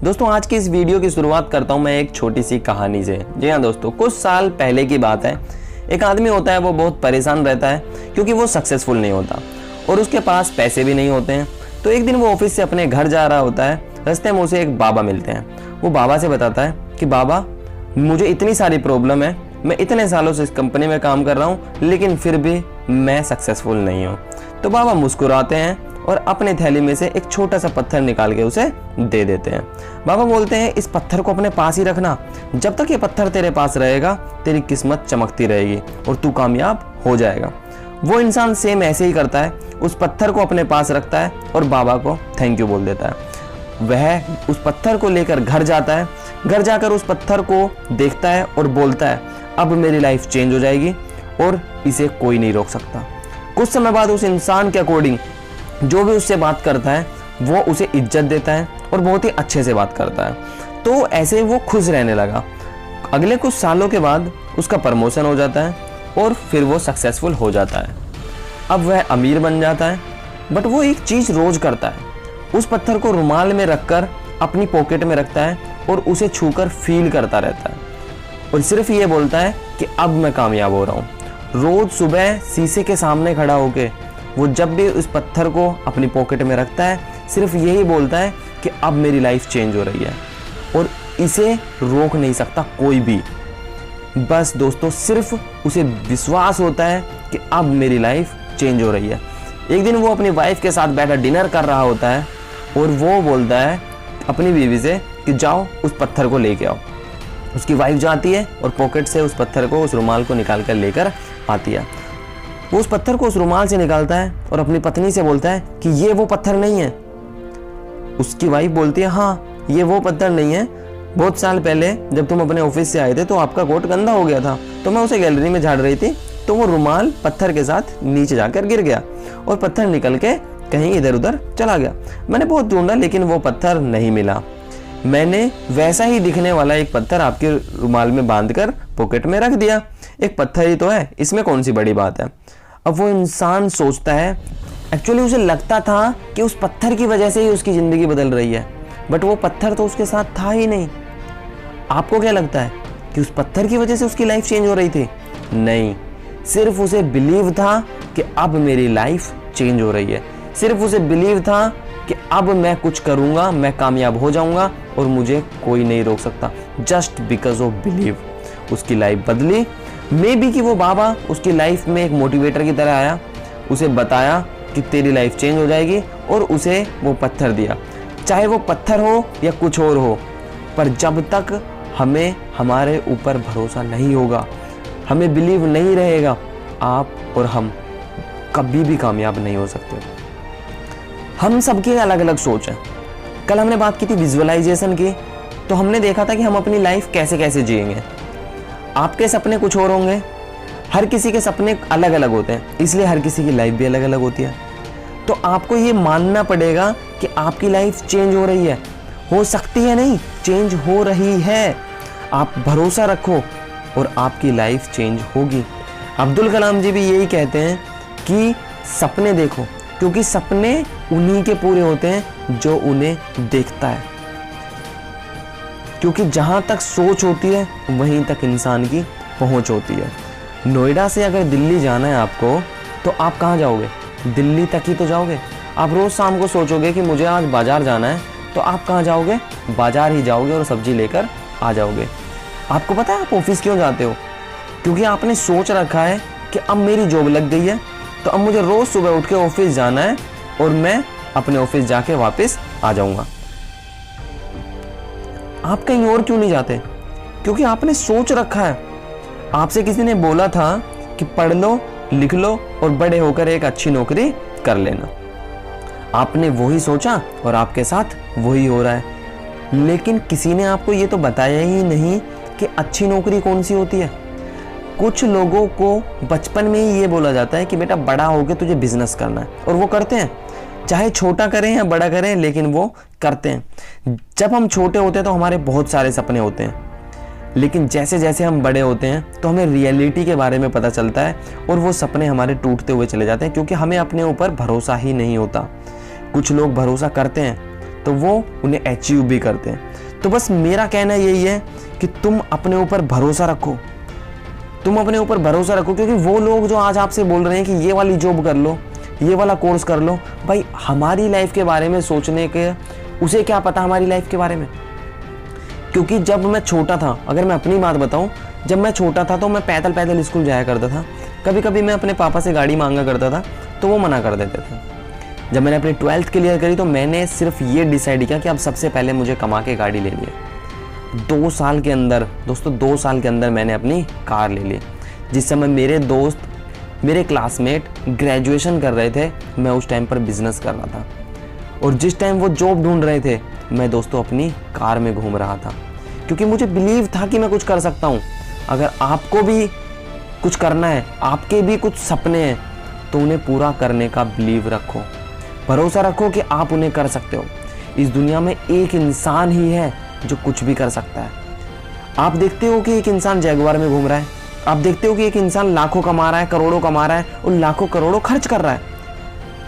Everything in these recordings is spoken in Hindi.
दोस्तों आज की इस वीडियो की शुरुआत करता हूं मैं एक छोटी सी कहानी से। जी हाँ दोस्तों, कुछ साल पहले की बात है। एक आदमी होता है, वो बहुत परेशान रहता है क्योंकि वो सक्सेसफुल नहीं होता और उसके पास पैसे भी नहीं होते हैं। तो एक दिन वो ऑफिस से अपने घर जा रहा होता है। रास्ते में उसे एक बाबा मिलते हैं। वो बाबा से बताता है कि बाबा, मुझे इतनी सारी प्रॉब्लम है, मैं इतने सालों से इस कंपनी में काम कर रहा हूँ लेकिन फिर भी मैं सक्सेसफुल नहीं हूँ। तो बाबा मुस्कुराते हैं और अपने थैली में से एक छोटा सा पत्थर निकाल के उसे दे देते हैं। बाबा बोलते हैं, इस पत्थर को अपने पास ही रखना, जब तक ये पत्थर तेरे पास रहेगा तेरी किस्मत चमकती रहेगी और तू कामयाब हो जाएगा। वो इंसान सेम ऐसे ही करता है, उस पत्थर को अपने पास रखता है और बाबा को थैंक यू बोल देता है। वह उस पत्थर को लेकर घर जाता है। घर जाकर उस पत्थर को देखता है और बोलता है, अब मेरी लाइफ चेंज हो जाएगी और इसे कोई नहीं रोक सकता। कुछ समय बाद उस इंसान के अकॉर्डिंग जो भी उससे बात करता है वो उसे इज्जत देता है और बहुत ही अच्छे से बात करता है। तो ऐसे वो खुश रहने लगा। अगले कुछ सालों के बाद उसका प्रमोशन हो जाता है और फिर वो सक्सेसफुल हो जाता है। अब वह अमीर बन जाता है। बट वो एक चीज़ रोज करता है, उस पत्थर को रुमाल में रखकर अपनी पॉकेट में रखता है और उसे छूकर फील करता रहता है और सिर्फ ये बोलता है कि अब मैं कामयाब हो रहा हूँ। रोज सुबह शीशे के सामने खड़ा होके वो जब भी उस पत्थर को अपनी पॉकेट में रखता है सिर्फ यही बोलता है कि अब मेरी लाइफ चेंज हो रही है और इसे रोक नहीं सकता कोई भी। बस दोस्तों, सिर्फ उसे विश्वास होता है कि अब मेरी लाइफ चेंज हो रही है। एक दिन वो अपनी वाइफ के साथ बैठा डिनर कर रहा होता है और वो बोलता है अपनी बीवी से कि जाओ उस पत्थर को लेके आओ। उसकी वाइफ जाती है और पॉकेट से उस पत्थर को, उस रुमाल को निकाल कर लेकर आती है। वो उस पत्थर को उस रुमाल से निकालता है और अपनी पत्नी से बोलता है कि ये वो पत्थर नहीं है। उसकी वाइफ बोलती है, हाँ ये वो पत्थर नहीं है, बहुत साल पहले जब तुम अपने ऑफिस से आए थे तो आपका कोट गंदा हो गया था, तो मैं उसे गैलरी में झाड़ रही थी तो वो रुमाल पत्थर के साथ नीचे जाकर गिर गया और पत्थर निकल के कहीं इधर उधर चला गया। मैंने बहुत ढूंढा लेकिन वो पत्थर नहीं मिला। मैंने वैसा ही दिखने वाला एक पत्थर आपके रुमाल में बांधकर पॉकेट में रख दिया। एक पत्थर ही तो है, इसमें कौन सी बड़ी बात है। अब वो इंसान सोचता है, एक्चुअली उसे लगता था कि उस पत्थर की वजह से ही उसकी ज़िंदगी बदल रही है, बट वो पत्थर तो उसके साथ था ही नहीं। आपको क्या लगता है कि उस पत्थर की वजह से उसकी लाइफ चेंज हो रही थी? नहीं, सिर्फ उसे बिलीव था कि अब मेरी लाइफ चेंज हो रही है। सिर्फ उसे बिलीव था कि अब मैं कुछ करूँगा, मैं कामयाब हो जाऊँगा और मुझे कोई नहीं रोक सकता। जस्ट बिकॉज ऑफ बिलीव उसकी लाइफ बदली। मे बी कि वो बाबा उसकी लाइफ में एक मोटिवेटर की तरह आया, उसे बताया कि तेरी लाइफ चेंज हो जाएगी और उसे वो पत्थर दिया। चाहे वो पत्थर हो या कुछ और हो, पर जब तक हमें हमारे ऊपर भरोसा नहीं होगा, हमें बिलीव नहीं रहेगा, आप और हम कभी भी कामयाब नहीं हो सकते। हम सबकी अलग अलग सोच है। कल हमने बात की थी विजुअलाइजेशन की, तो हमने देखा था कि हम अपनी लाइफ कैसे कैसे जिएंगे। आपके सपने कुछ और होंगे, हर किसी के सपने अलग अलग होते हैं, इसलिए हर किसी की लाइफ भी अलग अलग होती है। तो आपको ये मानना पड़ेगा कि आपकी लाइफ चेंज हो रही है, हो सकती है नहीं, चेंज हो रही है। आप भरोसा रखो और आपकी लाइफ चेंज होगी। अब्दुल कलाम जी भी यही कहते हैं कि सपने देखो, क्योंकि सपने उन्हीं के पूरे होते हैं जो उन्हें देखता है। क्योंकि जहां तक सोच होती है वहीं तक इंसान की पहुंच होती है। नोएडा से अगर दिल्ली जाना है आपको, तो आप कहां जाओगे? दिल्ली तक ही तो जाओगे। आप रोज शाम को सोचोगे कि मुझे आज बाजार जाना है, तो आप कहां जाओगे? बाजार ही जाओगे और सब्जी लेकर आ जाओगे। आपको पता है आप ऑफिस क्यों जाते हो? क्योंकि आपने सोच रखा है कि अब मेरी जॉब लग गई है, तो अब मुझे रोज सुबह उठ के ऑफिस जाना है और मैं अपने ऑफिस जाके वापस आ जाऊंगा। आप कहीं और क्यों नहीं जाते? क्योंकि आपने सोच रखा है। आपसे किसी ने बोला था कि पढ़ लो, लिख लो और बड़े होकर एक अच्छी नौकरी कर लेना। आपने वही सोचा और आपके साथ वही हो रहा है। लेकिन किसी ने आपको ये तो बताया ही नहीं कि अच्छी नौकरी कौन सी होती है। कुछ लोगों को बचपन में ही ये बोला जाता है कि बेटा बड़ा होके तुझे बिजनेस करना है, और वो करते हैं, चाहे छोटा करें या बड़ा करें, लेकिन वो करते हैं। जब हम छोटे होते हैं तो हमारे बहुत सारे सपने होते हैं, लेकिन जैसे जैसे हम बड़े होते हैं तो हमें रियलिटी के बारे में पता चलता है और वो सपने हमारे टूटते हुए चले जाते हैं, क्योंकि हमें अपने ऊपर भरोसा ही नहीं होता। कुछ लोग भरोसा करते हैं तो वो उन्हें अचीव भी करते हैं, तो बस मेरा कहना यही है कि तुम अपने ऊपर भरोसा रखो, तुम अपने ऊपर भरोसा रखो, क्योंकि वो लोग जो आज आपसे बोल रहे हैं कि ये वाली जॉब कर लो, ये वाला कोर्स कर लो, भाई हमारी लाइफ के बारे में सोचने के उसे क्या पता हमारी लाइफ के बारे में। क्योंकि जब मैं छोटा था, अगर मैं अपनी बात बताऊं, जब मैं छोटा था तो मैं पैदल पैदल स्कूल जाया करता था। कभी कभी मैं अपने पापा से गाड़ी मांगा करता था तो वो मना कर देते थे। जब मैंने अपनी 12th क्लियर करी तो मैंने सिर्फ ये डिसाइड किया कि अब सबसे पहले मुझे कमा के गाड़ी ले ली। 2 साल के अंदर दोस्तों, 2 साल के अंदर मैंने अपनी कार ले ली। जिस समय मेरे दोस्त, मेरे क्लासमेट ग्रेजुएशन कर रहे थे, मैं उस टाइम पर बिजनेस कर रहा था। और जिस टाइम वो जॉब ढूंढ रहे थे, मैं दोस्तों अपनी कार में घूम रहा था, क्योंकि मुझे बिलीव था कि मैं कुछ कर सकता हूँ। अगर आपको भी कुछ करना है, आपके भी कुछ सपने हैं, तो उन्हें पूरा करने का बिलीव रखो, भरोसा रखो कि आप उन्हें कर सकते हो। इस दुनिया में एक इंसान ही है जो कुछ भी कर सकता है। आप देखते हो कि एक इंसान जैगुआर में घूम रहा है, आप देखते हो कि एक इंसान लाखों कमा रहा है, करोड़ों कमा रहा है और लाखों करोड़ों खर्च कर रहा है।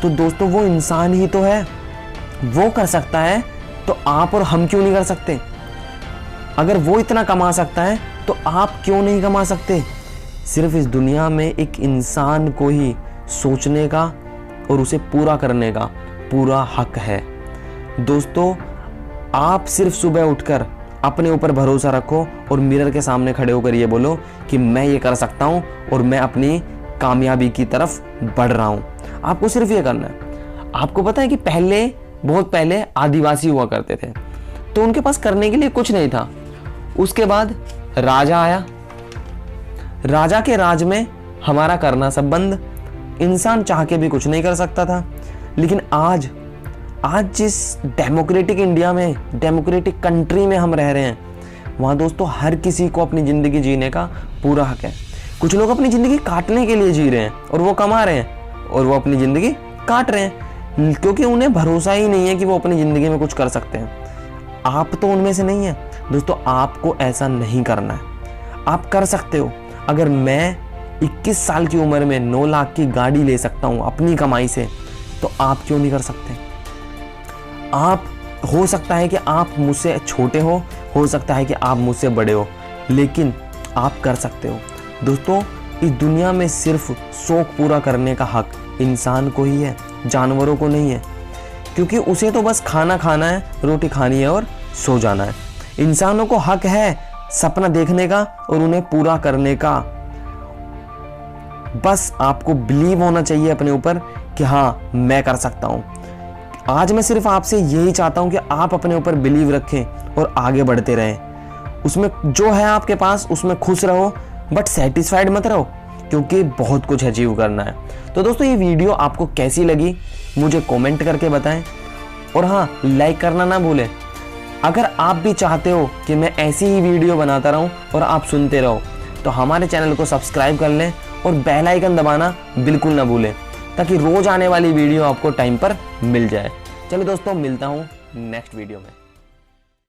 तो दोस्तों वो इंसान ही तो है, वो कर सकता है, तो आप और हम क्यों नहीं कर सकते? अगर वो इतना कमा सकता है तो आप क्यों नहीं कमा सकते? सिर्फ इस दुनिया में एक इंसान को ही सोचने का और उसे पूरा करने का पूरा हक है। दोस्तों आप सिर्फ सुबह उठकर अपने ऊपर भरोसा रखो और मिरर के सामने खड़े होकर ये बोलो कि मैं ये कर सकता हूँ और मैं अपनी कामयाबी की तरफ बढ़ रहा हूँ। आपको सिर्फ ये करना है। आपको पता है कि पहले, बहुत पहले आदिवासी हुआ करते थे, तो उनके पास करने के लिए कुछ नहीं था। उसके बाद राजा आया, राजा के राज में हमारा करना सब बंद, इंसान चाह के भी कुछ नहीं कर सकता था। लेकिन आज जिस डेमोक्रेटिक इंडिया में, डेमोक्रेटिक कंट्री में हम रह रहे हैं, वहाँ दोस्तों हर किसी को अपनी ज़िंदगी जीने का पूरा हक है। कुछ लोग अपनी ज़िंदगी काटने के लिए जी रहे हैं और वो कमा रहे हैं, और वो अपनी ज़िंदगी काट रहे हैं क्योंकि उन्हें भरोसा ही नहीं है कि वो अपनी ज़िंदगी में कुछ कर सकते हैं। आप तो उनमें से नहीं है दोस्तों, आपको ऐसा नहीं करना है। आप कर सकते हो। अगर मैं 21 साल की उम्र में 9 लाख की गाड़ी ले सकता हूँ अपनी कमाई से, तो आप क्यों नहीं कर सकते? आप, हो सकता है कि आप मुझसे छोटे हो सकता है कि आप मुझसे बड़े हो, लेकिन आप कर सकते हो। दोस्तों इस दुनिया में सिर्फ शौक पूरा करने का हक इंसान को ही है, जानवरों को नहीं है, क्योंकि उसे तो बस खाना खाना है, रोटी खानी है और सो जाना है। इंसानों को हक है सपना देखने का और उन्हें पूरा करने का। बस आपको बिलीव होना चाहिए अपने ऊपर कि हाँ मैं कर सकता हूं। आज मैं सिर्फ आपसे यही चाहता हूं कि आप अपने ऊपर बिलीव रखें और आगे बढ़ते रहें। उसमें जो है आपके पास उसमें खुश रहो, बट सेटिस्फाइड मत रहो, क्योंकि बहुत कुछ अचीव करना है। तो दोस्तों ये वीडियो आपको कैसी लगी मुझे कमेंट करके बताएं, और हाँ लाइक करना ना भूलें। अगर आप भी चाहते हो कि मैं ऐसी ही वीडियो बनाता रहूं और आप सुनते रहो, तो हमारे चैनल को सब्सक्राइब कर लें और बेल आइकन दबाना बिल्कुल ना भूलें, ताकि रोज आने वाली वीडियो आपको टाइम पर मिल जाए। चलो दोस्तों मिलता हूँ नेक्स्ट वीडियो में।